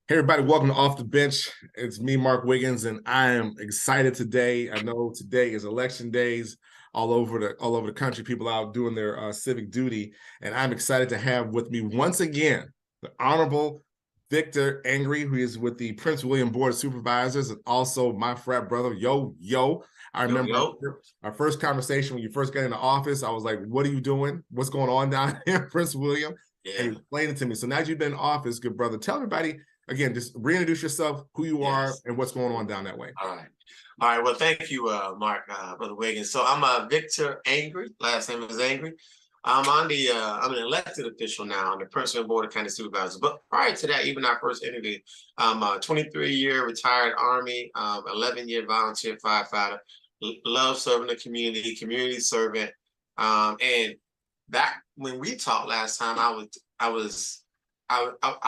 Hey everybody, welcome to Off the Bench. It's me, Mark Wiggins, and I am excited today. I know today is election days all over the country. People out doing their civic duty, and I'm excited to have with me once again the Honorable Victor Angry, who is with the Prince William Board of Supervisors, and also my frat brother. Yo. I remember our first conversation when you first got into office. I was like, "What are you doing? What's going on down here in Prince William?" Yeah. And he explained it to me. So now you've been in office, good brother. Tell everybody. Again, just reintroduce yourself, who you are, and what's going on down that way. All right. Well, thank you, Mark, Brother Wiggins. So I'm Victor Angry. Last name is Angry. I'm an elected official now on the Prince William Board of County Supervisors. But prior to that, even our first interview, I'm a 23-year retired Army, 11-year volunteer firefighter. Love serving the community servant. And that when we talked last time, I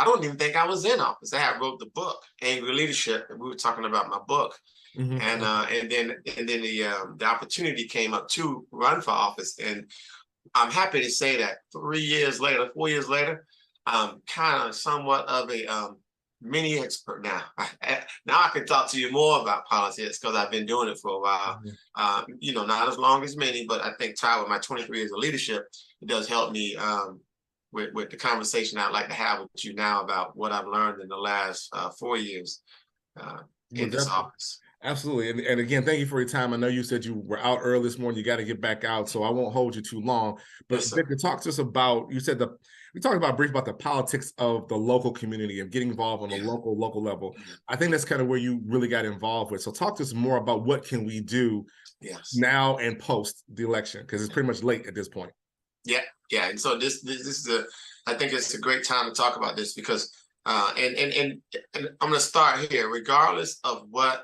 don't even think I was in office. I had wrote the book, Angry Leadership, and we were talking about my book. Mm-hmm. And then the opportunity came up to run for office. And I'm happy to say that 4 years later, I'm kind of somewhat of a mini expert now. Now I can talk to you more about politics because I've been doing it for a while. Mm-hmm. Not as long as many, but I think tied with my 23 years of leadership, it does help me with the conversation I'd like to have with you now about what I've learned in the last 4 years in this office. Absolutely. And again, thank you for your time. I know you said you were out early this morning. You got to get back out, so I won't hold you too long. But yes, Victor, talk to us about, we talked about briefly about the politics of the local community and getting involved on a local level. I think that's kind of where you really got involved with. So talk to us more about what can we do now and post the election, because it's pretty much late at this point. Yeah. And so this is I think it's a great time to talk about this because, and I'm going to start here, regardless of what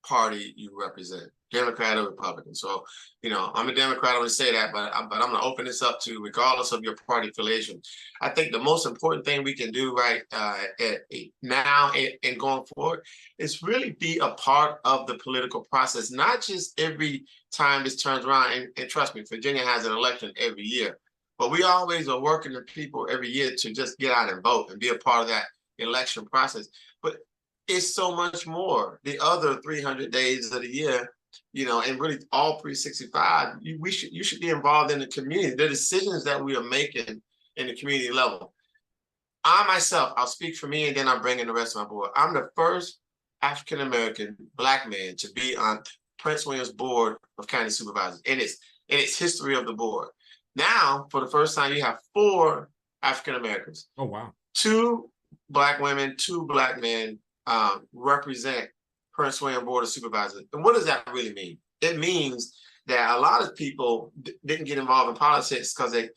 party you represent, Democrat or Republican. So, I'm a Democrat, I'm going to say that, but I'm going to open this up to regardless of your party affiliation. I think the most important thing we can do now and going forward is really be a part of the political process, not just every time this turns around. And trust me, Virginia has an election every year. But we always are working with people every year to just get out and vote and be a part of that election process. But it's so much more. The other 300 days of the year, and really all 365, you should be involved in the community, the decisions that we are making in the community level. I myself, I'll speak for me, and then I'll bring in the rest of my board. I'm the first African-American Black man to be on Prince William's Board of County Supervisors in its history of the board. Now, for the first time, you have 4 African Americans. Oh, wow. 2 Black women, 2 Black men represent Prince William Board of Supervisors. And what does that really mean? It means that a lot of people didn't get involved in politics because the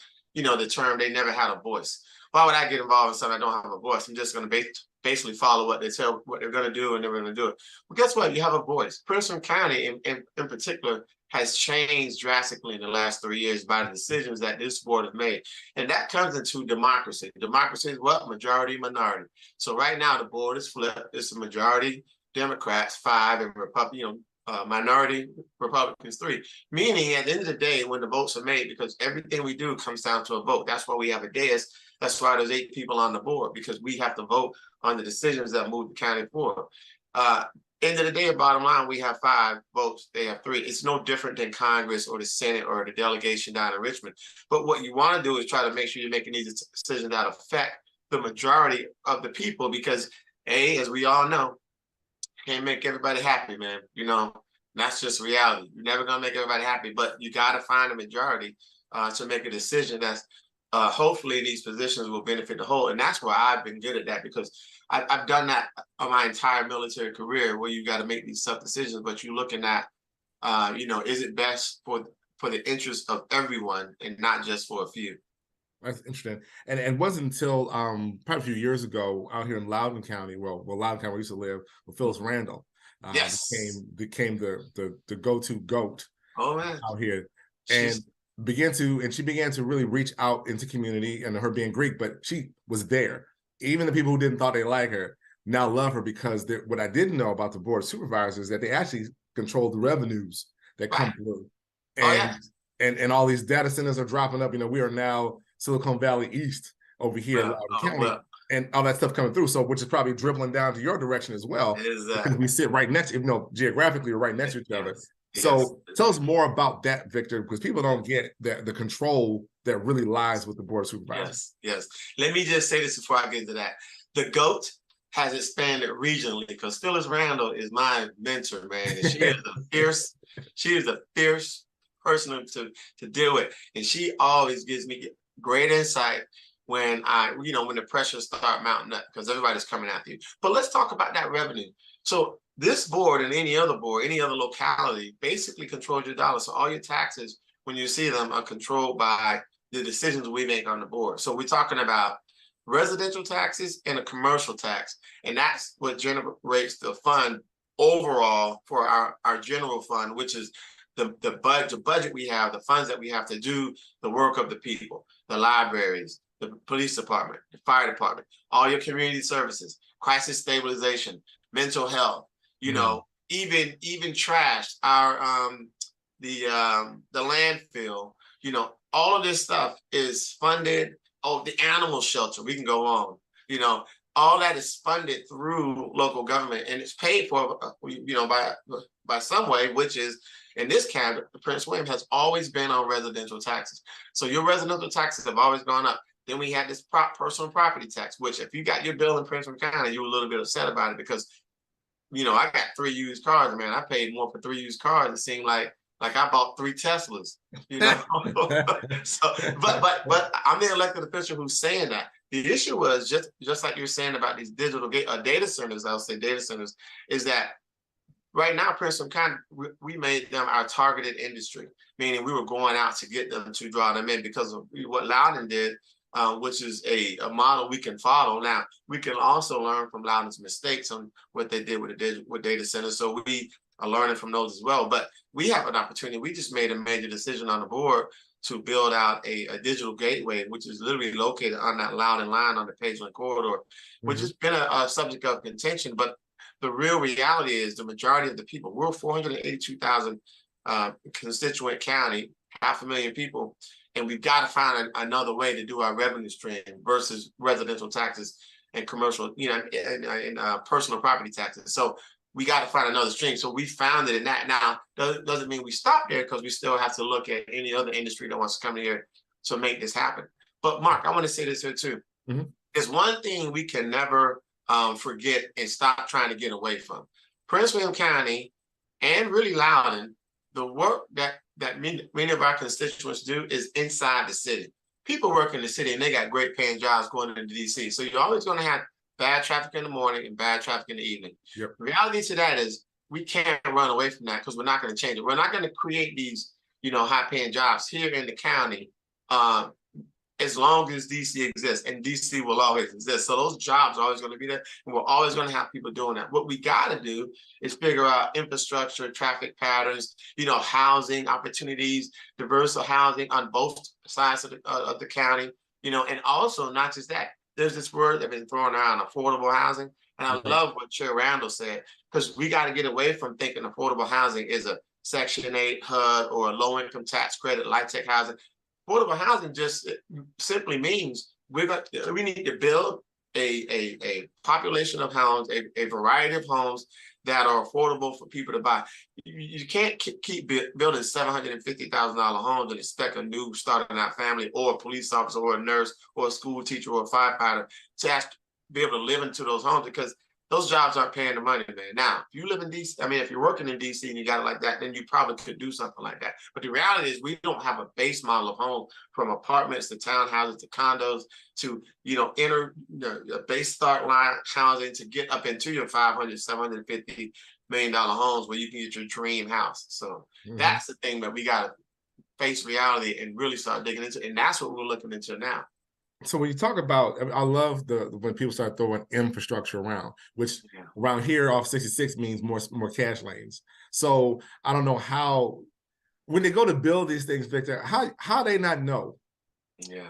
term they never had a voice. Why would I get involved in something I don't have a voice? I'm just going to basically follow what they tell, what they're going to do, and they're going to do it. Well, guess what? You have a voice. Prince William County, in particular, has changed drastically in the last 3 years by the decisions that this board has made. And that comes into democracy. Democracy is what? Majority, minority. So right now the board is flipped. It's a majority Democrats, 5, and minority Republicans, 3. Meaning at the end of the day, when the votes are made, because everything we do comes down to a vote. That's why we have a dais. That's why there's 8 people on the board, because we have to vote on the decisions that move the county forward. End of the day, bottom line, we have 5 votes. They have 3. It's no different than Congress or the Senate or the delegation down in Richmond. But what you want to do is try to make sure you're making these decisions that affect the majority of the people, because as we all know, can't make everybody happy, man. That's just reality. You're never gonna make everybody happy, but you got to find a majority to make a decision that's hopefully these positions will benefit the whole. And that's why I've been good at that, because I've done that on my entire military career, where you got to make these tough decisions, but you're looking at, is it best for the interest of everyone and not just for a few? That's interesting. And it wasn't until probably a few years ago out here in Loudoun County, Loudoun County where we used to live, with Phyllis Randall, became the go-to goat out here. And she began to really reach out into community, and her being Greek, but she was there. Even the people who didn't thought they like her now love her, because what I didn't know about the Board of Supervisors is that they actually control the revenues that come through. And all these data centers are dropping up. We are now Silicon Valley East over here in Loudoun County. and all that stuff coming through. So, which is probably dribbling down to your direction as well, because we sit right next, you know, geographically, we're right next to each other. So, tell us more about that, Victor, because people don't get the control that really lies with the Board of Supervisors. Yes. Let me just say this before I get into that. The GOAT has expanded regionally, because Phyllis Randall is my mentor, man, and she is a fierce person to deal with, and she always gives me great insight when when the pressures start mounting up, because everybody's coming after you. But let's talk about that revenue. So this board and any other board, any other locality, basically controls your dollars. So all your taxes, when you see them, are controlled by the decisions we make on the board. So we're talking about residential taxes and a commercial tax, and that's what generates the fund overall for our general fund, which is the budget we have, the funds that we have to do the work of the people, the libraries, the police department, the fire department, all your community services, crisis stabilization, mental health, you know, even trash, our the landfill, you know, all of this stuff is funded. Oh, the animal shelter, we can go on, you know, all that is funded through local government, and it's paid for, you know, by some way, which is, in this county, Prince William has always been on residential taxes. So your residential taxes have always gone up. Then we had this personal property tax, which if you got your bill in Prince William County, you were a little bit upset about it, because, you know, I got 3 used cars, man. I paid more for 3 used cars. It seemed like I bought 3 Teslas, you know. So, but I'm the elected official who's saying that. The issue was just like you're saying about these digital data centers. I'll say data centers, is that right now, Prince William County, we made them our targeted industry, meaning we were going out to get them to draw them in because of what Loudoun did, which is a model we can follow. Now, we can also learn from Loudoun's mistakes on what they did with data centers. So we are learning from those as well. But we have an opportunity. We just made a major decision on the board to build out a digital gateway, which is literally located on that Loudoun line on the Pageland corridor, which has been a subject of contention. But the real reality is the majority of the people, we're 482,000 constituent county, 500,000 people, and we've got to find another way to do our revenue stream versus residential taxes and commercial, you know, and personal property taxes. So we got to find another stream. So we found it in that. Now, doesn't mean we stop there, because we still have to look at any other industry that wants to come here to make this happen. But Mark, I want to say this here too. There's one thing we can never forget and stop trying to get away from. Prince William County, and really Loudoun, the work that many of our constituents do is inside the city. People work in the city and they got great paying jobs going into DC. So you're always going to have bad traffic in the morning and bad traffic in the evening. Yep. The reality to that is we can't run away from that, because we're not going to change it. We're not going to create these, you know, high paying jobs here in the county as long as DC exists, and DC will always exist. So those jobs are always going to be there, and we're always going to have people doing that. What we got to do is figure out infrastructure, traffic patterns, you know, housing opportunities, diverse housing on both sides of the county, you know, and also not just that. There's this word that's been thrown around, affordable housing. And I love what Chair Randall said, because we got to get away from thinking affordable housing is a Section 8 HUD or a low-income tax credit, light-tech housing. Affordable housing just simply means we need to build a population of homes, a variety of homes that are affordable for people to buy. You can't keep building $750,000 homes and expect a new starting out family or a police officer or a nurse or a school teacher or a firefighter to be able to live into those homes, because those jobs aren't paying the money, man. Now, if you live in DC, I mean, if you're working in DC and you got it like that, then you probably could do something like that. But the reality is we don't have a base model of home, from apartments to townhouses to condos to, you know, base start line housing to get up into your $500, $750 million homes where you can get your dream house. So that's the thing that we got to face reality and really start digging into. And that's what we're looking into now. So when you talk about, I love when people start throwing infrastructure around, which around here off 66 means more cash lanes. So I don't know how, when they go to build these things, Victor, how they not know? Yeah.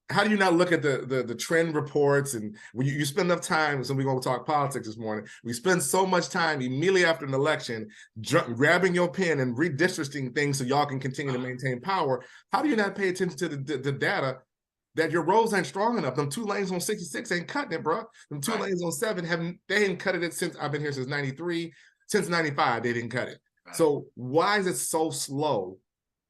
How do you not look at the trend reports? And when you spend enough time, so we're going to talk politics this morning, we spend so much time immediately after an election grabbing your pen and redistricting things so y'all can continue to maintain power. How do you not pay attention to the data that your roads ain't strong enough. Them 2 lanes on 66 ain't cutting it, bro. Them 2 lanes on 7 they ain't cut it since I've been here since 93. Since 95, they didn't cut it. Right. So why is it so slow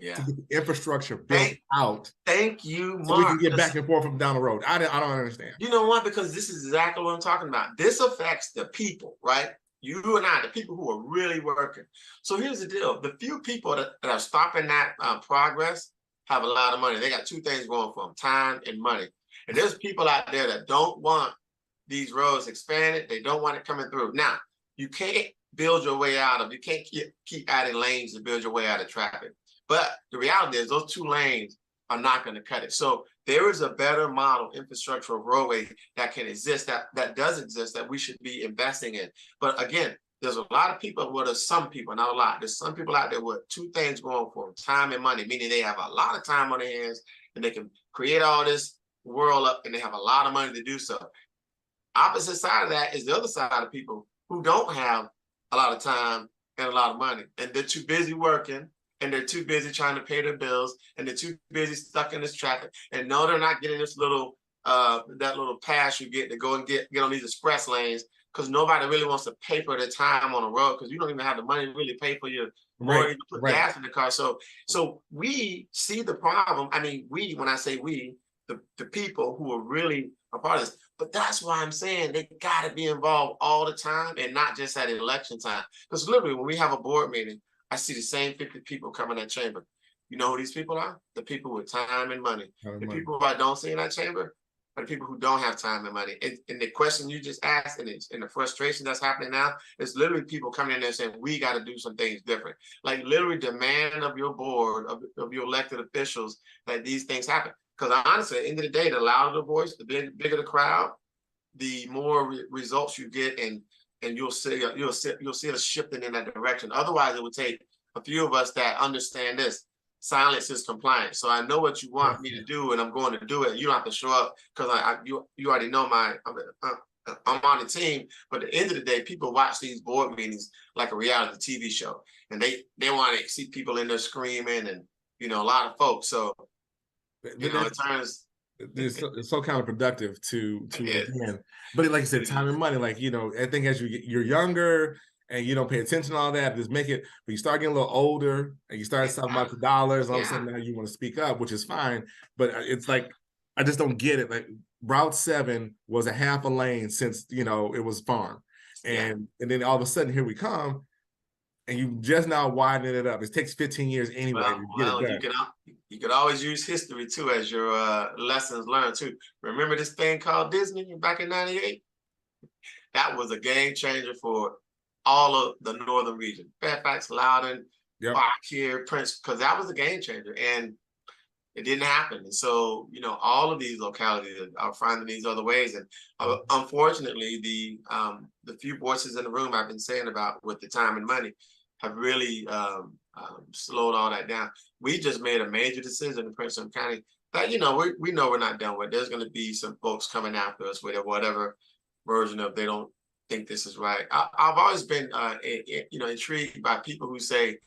to get the infrastructure built out? Thank you, Mark. So we can get back and forth from down the road. I don't understand. You know what? Because this is exactly what I'm talking about. This affects the people, right? You and I, the people who are really working. So here's the deal. The few people that are stopping that progress have a lot of money. They got 2 things going for them, time and money. And there's people out there that don't want these roads expanded. They don't want it coming through. Now, you can't build your way out of, you can't keep adding lanes to build your way out of traffic. But the reality is those 2 lanes are not going to cut it. So there is a better model infrastructure of roadway that can exist, that does exist, that we should be investing in. But again, there's a lot of people, well, there's some people, not a lot. There's some people out there with 2 things going for them, time and money, meaning they have a lot of time on their hands and they can create all this world up and they have a lot of money to do so. Opposite side of that is the other side of people who don't have a lot of time and a lot of money, and they're too busy working, and they're too busy trying to pay their bills, and they're too busy stuck in this traffic. And no, they're not getting this little that little pass you get to go and get on these express lanes, because nobody really wants to pay for their time on the road, because you don't even have the money to really pay for your mortgage, put gas in the car. So we see the problem. I mean, when I say we, the people who are really a part of this. But that's why I'm saying they got to be involved all the time and not just at election time. Because literally, when we have a board meeting, I see the same 50 people come in that chamber. You know who these people are? The people with time and money. People who I don't see in that chamber are the people who don't have time and money. And the question you just asked and the frustration that's happening now is literally people coming in there saying, we got to do some things different. Like literally demand of your board, of your elected officials, that these things happen. Because honestly, at the end of the day, the louder the voice, the bigger the crowd, the more results you get, and you'll see us shifting in that direction. Otherwise, it would take a few of us that understand this. Silence is compliance. So I know what you want me to do, and I'm going to do it. You don't have to show up because you already know I'm on the team. But at the end of the day, people watch these board meetings like a reality TV show, and they want to see people in there screaming, and a lot of folks. So it turns. It's so counterproductive to again, but like you said, time and money. Like I think as you're younger and you don't pay attention to all that, just make it. But you start getting a little older and you start talking about the dollars. And all of a sudden now you want to speak up, which is fine. But it's like I just don't get it. Like Route 7 was a half a lane since it was farm, and then all of a sudden here we come. And you just now widening it up. It takes 15 years anyway to get it done. You could always use history too as your lessons learned too. Remember this thing called Disney back in '98? That was a game changer for all of the northern region. Fairfax, Loudoun, Fauquier, Prince, because that was a game changer. And it didn't happen. And so, all of these localities are finding these other ways. And unfortunately, the few voices in the room I've been saying about with the time and money have really slowed all that down. We just made a major decision in Prince William County that, we know we're not done with. There's going to be some folks coming after us with whatever version of they don't think this is right. I've always been, intrigued by people who say,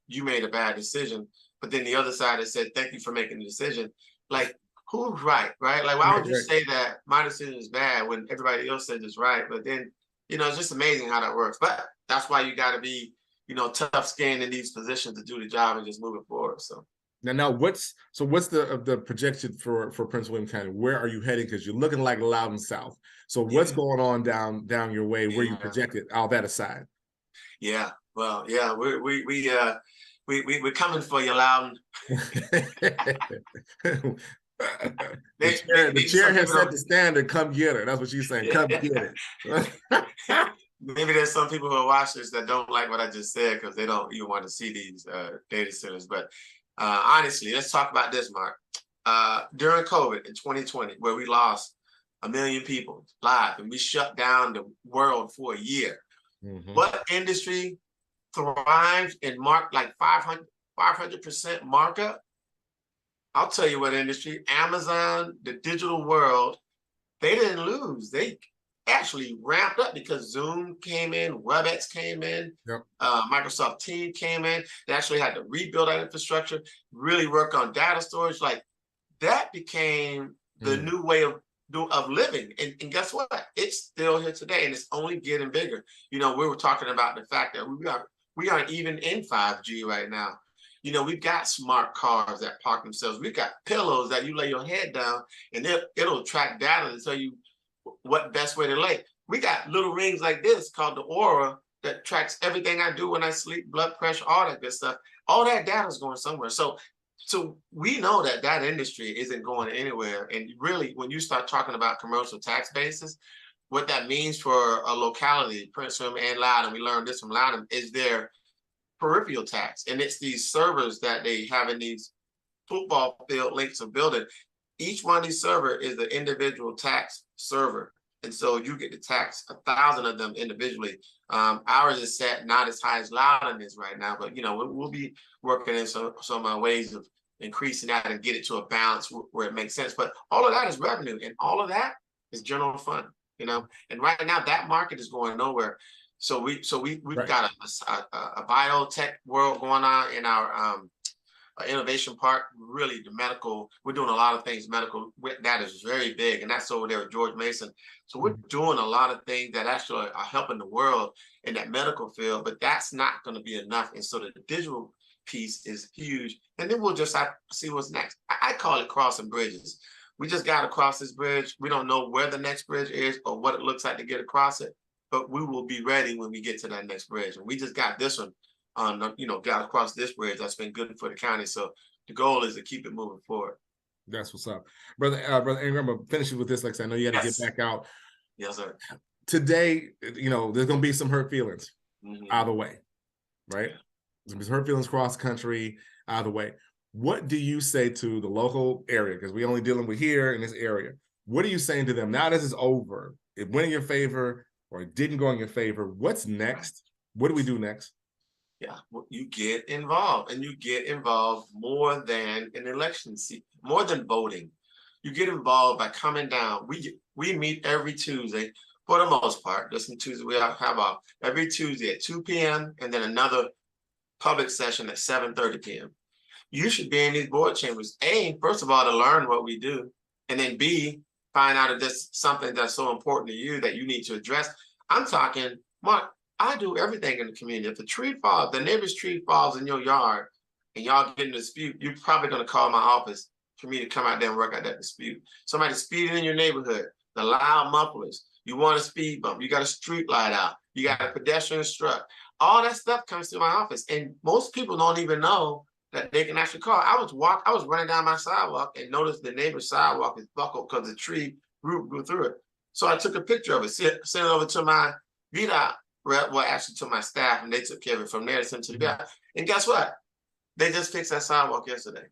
you made a bad decision. But then the other side has said, thank you for making the decision. Like, who's right? Like, why would you say that my decision is bad when everybody else says it's right? But then, it's just amazing how that works. But that's why you got to be, tough skinned in these positions to do the job and just move it forward. So now what's the projection for Prince William County? Where are you heading? Because you're looking like Loudoun South. So what's going on down your way? Where you projected? All that aside. Yeah. Well, yeah, we're coming for you, Loudoun. The chair has set the standard. Come get her. That's what she's saying. Come get it. Maybe there's some people who are watchers that don't like what I just said because they don't even want to see these data centers. But honestly, let's talk about this, Mark. During COVID in 2020, where we lost 1 million people live and we shut down the world for a year, what industry thrived and marked like 500% markup? I'll tell you what industry. Amazon, the digital world, they didn't lose. They actually ramped up because Zoom came in, WebEx came in, Microsoft Teams came in. They actually had to rebuild that infrastructure, really work on data storage. Like that became the new way of living. And guess what? It's still here today, and it's only getting bigger. You know, we were talking about the fact that we aren't even in 5G right now. You know, we've got smart cars that park themselves. We've got pillows that you lay your head down, and it'll track data to tell you what best way to lay. We got little rings like this called the Aura that tracks everything I do when I sleep, blood pressure, all that good stuff. All that data is going somewhere. So we know that industry isn't going anywhere. And really, when you start talking about commercial tax bases, what that means for a locality, Prince William and Loudoun, we learned this from Loudoun, is their peripheral tax. And it's these servers that they have in these football field links of building. Each one of these servers is the individual tax server. And so you get to tax 1,000 of them individually. Ours is set not as high as Loudoun is right now, but, you know, we'll be working in some ways of increasing that and get it to a balance where it makes sense. But all of that is revenue, and all of that is general fund, you know. And right now that market is going nowhere. So we've Right. got a biotech world going on in our innovation park. Really, the medical, we're doing a lot of things medical. That is very big, and that's over there with George Mason. So we're doing a lot of things that actually are helping the world in that medical field, but that's not going to be enough. And so the digital piece is huge. And then we'll just have to see what's next. I call it crossing bridges. We just got to cross this bridge. We don't know where the next bridge is or what it looks like to get across it, but we will be ready when we get to that next bridge. And we just got this one on, you know, got across this bridge. That's been good for the county. So the goal is to keep it moving forward. That's what's up, brother. Brother Ingram, I'm gonna finish with this. Like I know you got to get back out. Yes, sir. Today, you know, there's gonna be some hurt feelings either way, right? Yeah. There's gonna be hurt feelings across the country either way. What do you say to the local area? Because we're only dealing with here in this area. What are you saying to them now? This is over. It went in your favor or it didn't go in your favor. What's next? What do we do next? Yeah, well, you get involved, and you get involved more than an election seat, more than voting. You get involved by coming down. We meet every Tuesday for the most part. Just in Tuesday, we have every Tuesday at 2 p.m. and then another public session at 7:30 p.m. You should be in these board chambers, A, first of all, to learn what we do, and then B, find out if there's something that's so important to you that you need to address. I'm talking, Mark, I do everything in the community. If the neighbor's tree falls in your yard and y'all get in a dispute, you're probably going to call my office for me to come out there and work out that dispute. Somebody speeding in your neighborhood, the loud mufflers, you want a speed bump, you got a street light out, you got a pedestrian struck. All that stuff comes to my office. And most people don't even know that they can actually call. I was running down my sidewalk and noticed the neighbor's sidewalk is buckled because the tree grew through it. So I took a picture of it, sent it over to my VDOT rep, well, actually to my staff, and they took care of it from there to send to the VDOT. And guess what? They just fixed that sidewalk yesterday.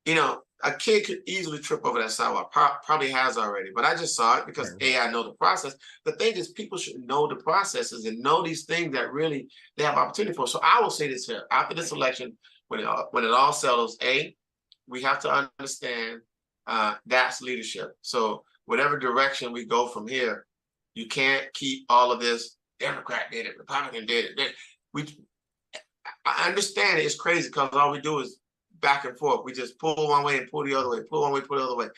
You know, a kid could easily trip over that sidewalk, probably has already, but I just saw it because A, I know the process. The thing is, people should know the processes and know these things that really they have opportunity for. So I will say this here, after this election, when it all settles, A, we have to understand that's leadership. So whatever direction we go from here, you can't keep all of this, Democrat did it, Republican did it. I understand it's crazy because all we do is back and forth. We just pull one way and pull the other way, pull one way, pull the other way.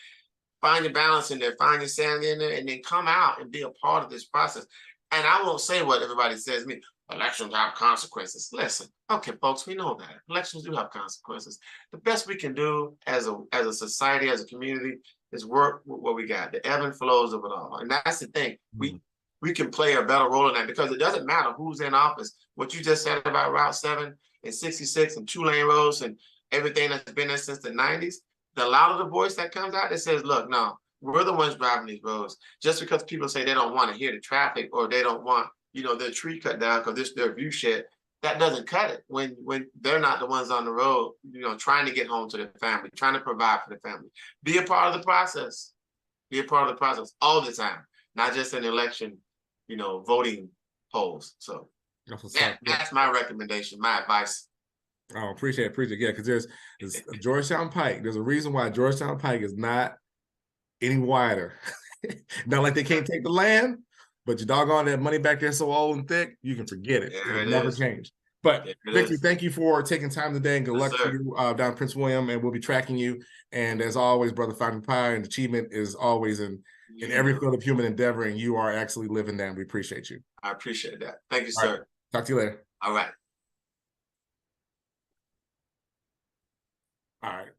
Find your balance in there, find your sanity in there, and then come out and be a part of this process. And I won't say what everybody says to me, elections have consequences. Listen, okay, folks, we know that. Elections do have consequences. The best we can do as a society, as a community, is work with what we got, the ebb and flows of it all. And that's the thing. We can play a better role in that because it doesn't matter who's in office. What you just said about Route 7 and 66 and 2-lane roads and everything that's been there since the 90s, the louder the voice that comes out that says, look, no, we're the ones driving these roads. Just because people say they don't want to hear the traffic or they don't want, you know, their tree cut down because this is their view shed, that doesn't cut it when they're not the ones on the road, you know, trying to get home to their family, trying to provide for the family. Be a part of the process. Be a part of the process all the time, not just an election, you know, voting polls. So that's my recommendation, my advice. Oh, appreciate it. Yeah, because there's Georgetown Pike. There's a reason why Georgetown Pike is not any wider. Not like they can't take the land, but your doggone that money back there so old and thick, you can forget it. It'll never change. But It Victor, is. thank you for taking time today, and good Yes, luck to sir. you down in Prince William, and we'll be tracking you. And as always, brother, finding pie and achievement is always in every field of human endeavor, and you are actually living that. We appreciate you. I appreciate that. Thank you, All right. sir. Talk to you later. All right. All right.